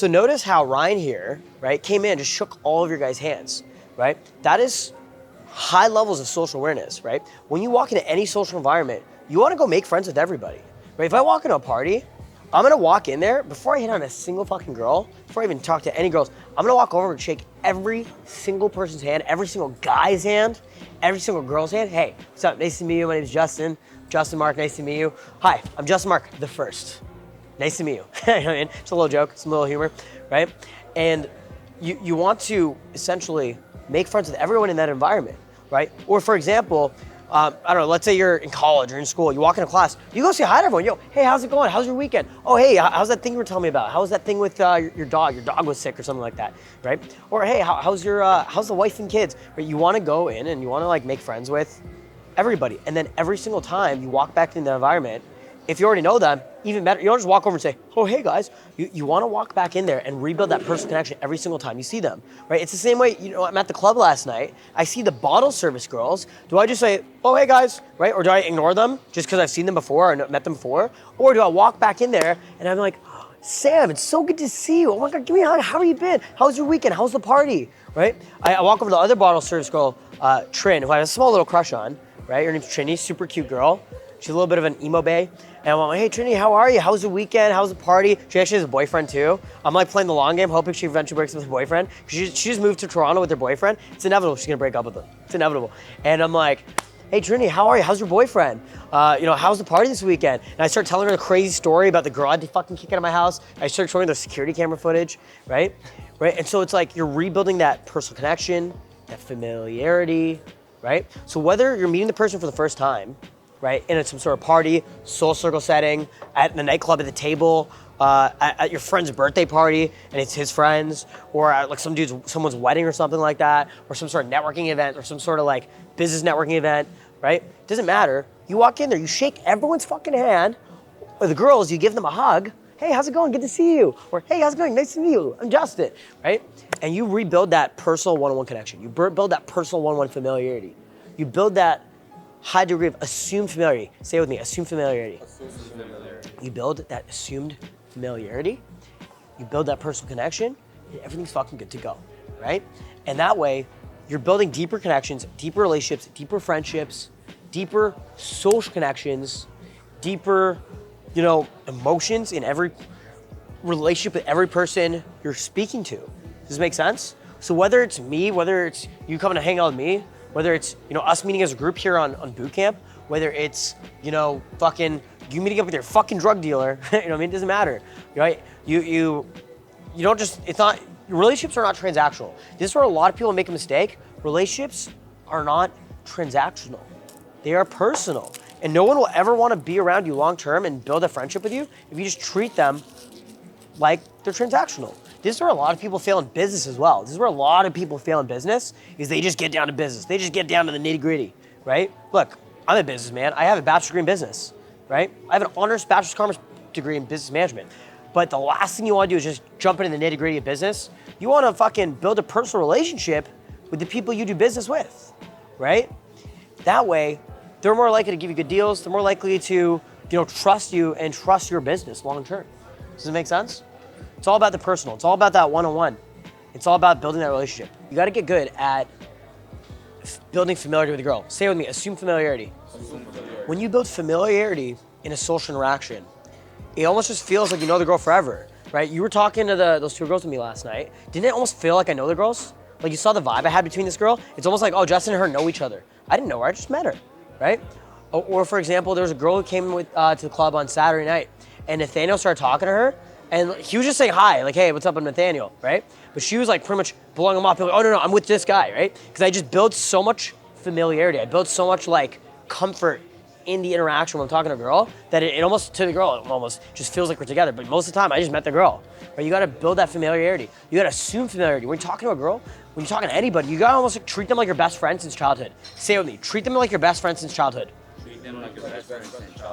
So notice how Ryan here, right, came in, just shook all of your guys' hands, right? That is high levels of social awareness, right? When you walk into any social environment, you wanna go make friends with everybody, right? If I walk into a party, I'm gonna walk in there, before I hit on a single fucking girl, before I even talk to any girls, I'm gonna walk over and shake every single person's hand, every single guy's hand, every single girl's hand. Hey, what's up? Nice to meet you. My name's Justin. Justin Marc, nice to meet you. Hi, I'm Justin Marc, the first. Nice to meet you. You know what I mean? It's a little joke, some little humor, right? And you want to essentially make friends with everyone in that environment, right? Or for example, I don't know, let's say you're in college or in school, you walk into class, you go say hi to everyone. Yo, hey, how's it going? How's your weekend? Oh, hey, how's that thing you were telling me about? How was that thing with your dog? Your dog was sick or something like that, right? Or hey, how's the wife and kids? Right? You wanna go in and you wanna like make friends with everybody. And then every single time you walk back into the environment, if you already know them, even better, you don't just walk over and say, oh, hey guys. You wanna walk back in there and rebuild that personal connection every single time you see them, right? It's the same way, you know, I'm at the club last night, I see the bottle service girls. Do I just say, oh, hey guys, right? Or do I ignore them just because I've seen them before or met them before? Or do I walk back in there and I'm like, Sam, it's so good to see you. Oh my God, give me a hug. How have you been? How's your weekend? How's the party, right? I walk over to the other bottle service girl, Trin, who I have a small little crush on, right? Her name's Trini, super cute girl. She's a little bit of an emo bae. And I'm like, hey Trini, how are you? How's the weekend? How's the party? She actually has a boyfriend too. I'm like playing the long game, hoping she eventually breaks up with her boyfriend. She just moved to Toronto with her boyfriend. It's inevitable she's gonna break up with him. It's inevitable. And I'm like, hey Trini, how are you? How's your boyfriend? You know, how's the party this weekend? And I start telling her a crazy story about the girl I had to fucking kick out of my house. I start showing her the security camera footage, right? And so it's like you're rebuilding that personal connection, that familiarity, right? So whether you're meeting the person for the first time, right, in some sort of party, soul circle setting, at the nightclub at the table, at your friend's birthday party, and it's his friends, or at like someone's wedding or something like that, or some sort of networking event, or some sort of like business networking event, right? Doesn't matter. You walk in there, you shake everyone's fucking hand, or the girls, you give them a hug. Hey, how's it going? Good to see you. Or hey, how's it going? Nice to meet you. I'm Justin, right? And you rebuild that personal one-on-one connection. You build that personal one-on-one familiarity. You build that high degree of assumed familiarity. Say it with me, assumed familiarity. Assumed familiarity. You build that assumed familiarity, you build that personal connection, and everything's fucking good to go, right? And that way, you're building deeper connections, deeper relationships, deeper friendships, deeper social connections, deeper, you know, emotions in every relationship with every person you're speaking to. Does this make sense? So whether it's me, whether it's you coming to hang out with me, whether it's, you know, us meeting as a group here on boot camp, whether it's, you know, fucking you meeting up with your fucking drug dealer, you know what I mean? It doesn't matter, right? You don't just, it's not, relationships are not transactional. This is where a lot of people make a mistake. Relationships are not transactional. They are personal. And no one will ever want to be around you long term and build a friendship with you if you just treat them like they're transactional. This is where a lot of people fail in business as well. This is where a lot of people fail in business, is they just get down to business. They just get down to the nitty gritty, right? Look, I'm a businessman. I have a bachelor's degree in business, right? I have an honors bachelor's commerce degree in business management. But the last thing you want to do is just jump into the nitty gritty of business. You want to fucking build a personal relationship with the people you do business with, right? That way, they're more likely to give you good deals. They're more likely to, you know, trust you and trust your business long term. Does it make sense? It's all about the personal. It's all about that one-on-one. It's all about building that relationship. You got to get good at building familiarity with a girl. Say it with me, assume familiarity. When you build familiarity in a social interaction, it almost just feels like you know the girl forever, right? You were talking to those two girls with me last night. Didn't it almost feel like I know the girls? Like you saw the vibe I had between this girl? It's almost like, oh, Justin and her know each other. I didn't know her, I just met her, right? Or for example, there was a girl who came to the club on Saturday night, and Nathaniel started talking to her, and he was just saying hi, like, hey, what's up, I'm Nathaniel, right? But she was like pretty much blowing him off, like, oh no, I'm with this guy, right? Because I just built so much familiarity. I built so much like comfort in the interaction when I'm talking to a girl that it almost, to the girl, it almost just feels like we're together. But most of the time, I just met the girl, right? You gotta build that familiarity. You gotta assume familiarity. When you're talking to a girl, when you're talking to anybody, you gotta almost like treat them like your best friend since childhood. Say it with me, treat them like your best friend since childhood.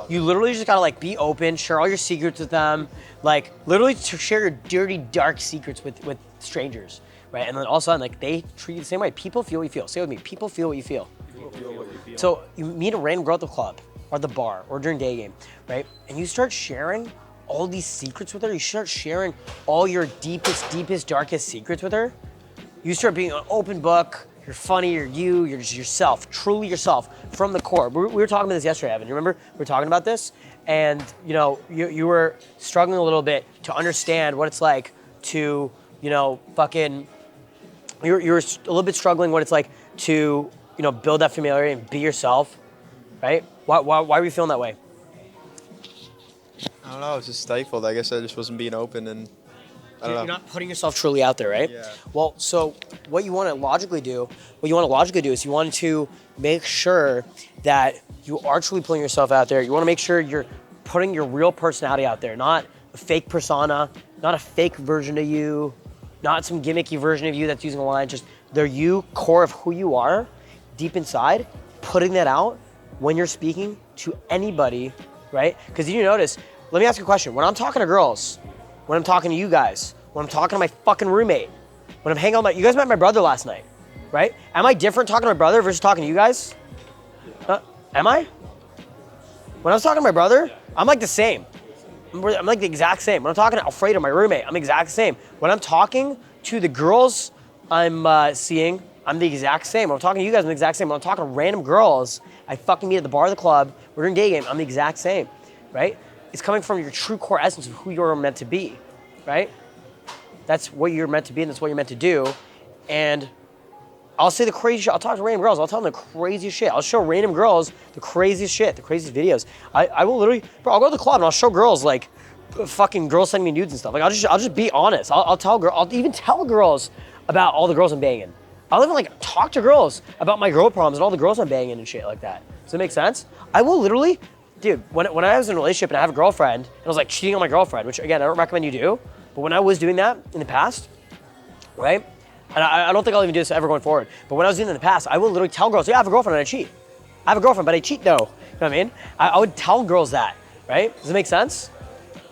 You literally just gotta like be open, share all your secrets with them, like literally to share your dirty, dark secrets with strangers, right? And then all of a sudden, like they treat you the same way. People feel what you feel. Say it with me, people feel what you feel. So you meet a random girl at the club or the bar or during Daygame, right? And you start sharing all these secrets with her, you start sharing all your deepest, darkest secrets with her, you start being an open book, you're funny, you're just yourself, truly yourself, from the core. We were talking about this yesterday, Evan, you remember? We were talking about this, and you know, you were struggling a little bit to understand what it's like to, you know, you're a little bit struggling what it's like to, you know, build that familiarity and be yourself, right? Why were you feeling that way? I don't know, I was just stifled. I guess I just wasn't being open, and I don't know. You're not putting yourself truly out there, right? Yeah. Well, so what you want to logically do is you want to make sure that you are truly putting yourself out there. You want to make sure you're putting your real personality out there, not a fake persona, not a fake version of you, not some gimmicky version of you that's using a line, just the you, core of who you are, deep inside, putting that out when you're speaking to anybody, right? Because you notice, let me ask you a question. When I'm talking to girls, when I'm talking to you guys, when I'm talking to my fucking roommate, when I'm hanging out with you guys met my brother last night, right? Am I different talking to my brother versus talking to you guys? Am I? When I was talking to my brother, I'm like the same. I'm like the exact same. When I'm talking to Alfredo, my roommate, I'm the exact same. When I'm talking to the girls I'm seeing, I'm the exact same. When I'm talking to you guys, I'm the exact same. When I'm talking to random girls I fucking meet at the bar of the club, we're doing day game, I'm the exact same, right? It's coming from your true core essence of who you're meant to be, right? That's what you're meant to be and that's what you're meant to do. And I'll say the crazy shit. I'll talk to random girls. I'll tell them the craziest shit. I'll show random girls the craziest shit, the craziest videos. I will literally, bro, I'll go to the club and I'll show girls like fucking girls sending me nudes and stuff. Like I'll just be honest. I'll even tell girls about all the girls I'm banging. I'll even like talk to girls about my girl problems and all the girls I'm banging and shit like that. Does that make sense? I will literally, dude, when I was in a relationship and I have a girlfriend and I was like cheating on my girlfriend, which again, I don't recommend you do, but when I was doing that in the past, right? And I don't think I'll even do this ever going forward, but when I was doing it in the past, I would literally tell girls, yeah, I have a girlfriend and I cheat. I have a girlfriend, but I cheat though. You know what I mean? I would tell girls that, right? Does it make sense?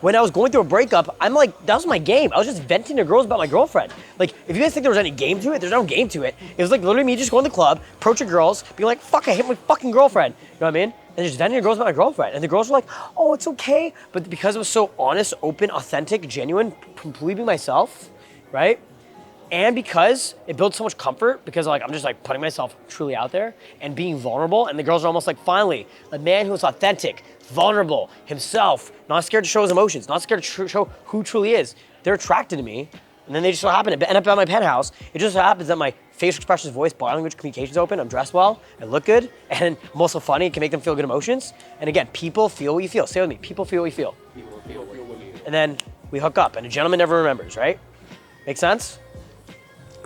When I was going through a breakup, I'm like, that was my game. I was just venting to girls about my girlfriend. Like, if you guys think there was any game to it, there's no game to it. It was like literally me just going to the club, approaching girls, being like, fuck, I hate my fucking girlfriend. You know what I mean? And just venting to girls about my girlfriend. And the girls were like, oh, it's okay. But because it was so honest, open, authentic, genuine, completely being myself, right? And because it builds so much comfort, because like I'm just like putting myself truly out there and being vulnerable, and the girls are almost like, finally, a man who's authentic, vulnerable, himself, not scared to show his emotions, not scared to show who truly is. They're attracted to me, and then they just so happen to end up at my penthouse. It just so happens that my facial expressions, voice, body language, communication's open, I'm dressed well, I look good, and I'm also funny, can make them feel good emotions. And again, people feel what you feel. Say it with me, people feel what you feel. And then we hook up, and a gentleman never remembers, right? Make sense?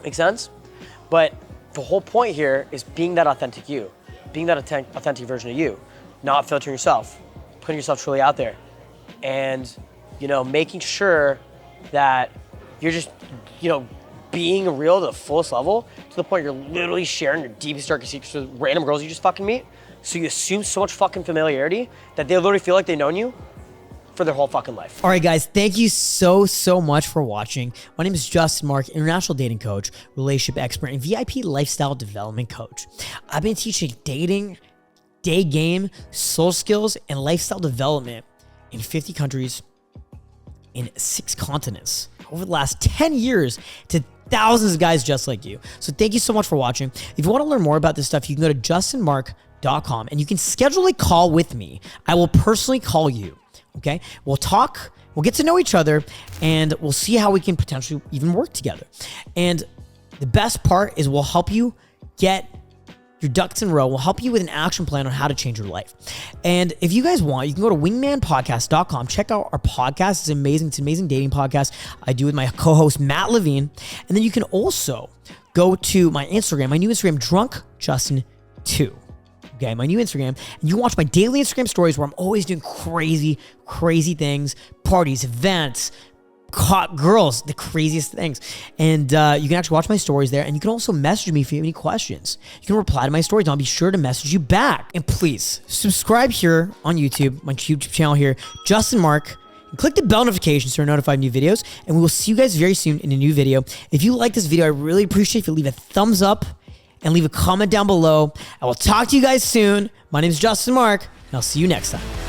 Make sense? But the whole point here is being that authentic you, being that authentic version of you, not filtering yourself, putting yourself truly out there, and you know, making sure that you're just, you know, being real to the fullest level, to the point you're literally sharing your deepest, darkest secrets with random girls you just fucking meet. So you assume so much fucking familiarity that they literally feel like they've known you for their whole fucking life. All right, guys, thank you so much for watching. My name is Justin Marc, international dating coach, relationship expert, and VIP lifestyle development coach. I've been teaching dating, day game, soul skills, and lifestyle development in 50 countries in 6 continents over the last 10 years to thousands of guys just like you. So thank you so much for watching. If you want to learn more about this stuff, you can go to justinmarc.com and you can schedule a call with me. I will personally call you. Okay, we'll talk, we'll get to know each other, and we'll see how we can potentially even work together. And the best part is we'll help you get your ducks in a row. We'll help you with an action plan on how to change your life. And if you guys want, you can go to wingmanpodcast.com. Check out our podcast. It's amazing. It's an amazing dating podcast I do with my co-host, Matt Levine. And then you can also go to my Instagram, my new Instagram, drunkjustin2. Okay, my new Instagram, and you can watch my daily Instagram stories where I'm always doing crazy things, parties, events, hot girls, the craziest things. And you can actually watch my stories there, and you can also message me if you have any questions. You can reply to my stories, and I'll be sure to message you back. And please, subscribe here on YouTube, my YouTube channel here, Justin Marc, and click the bell notification so you're notified of new videos, and we will see you guys very soon in a new video. If you like this video, I really appreciate if you leave a thumbs up and leave a comment down below. I will talk to you guys soon. My name is Justin Marc, and I'll see you next time.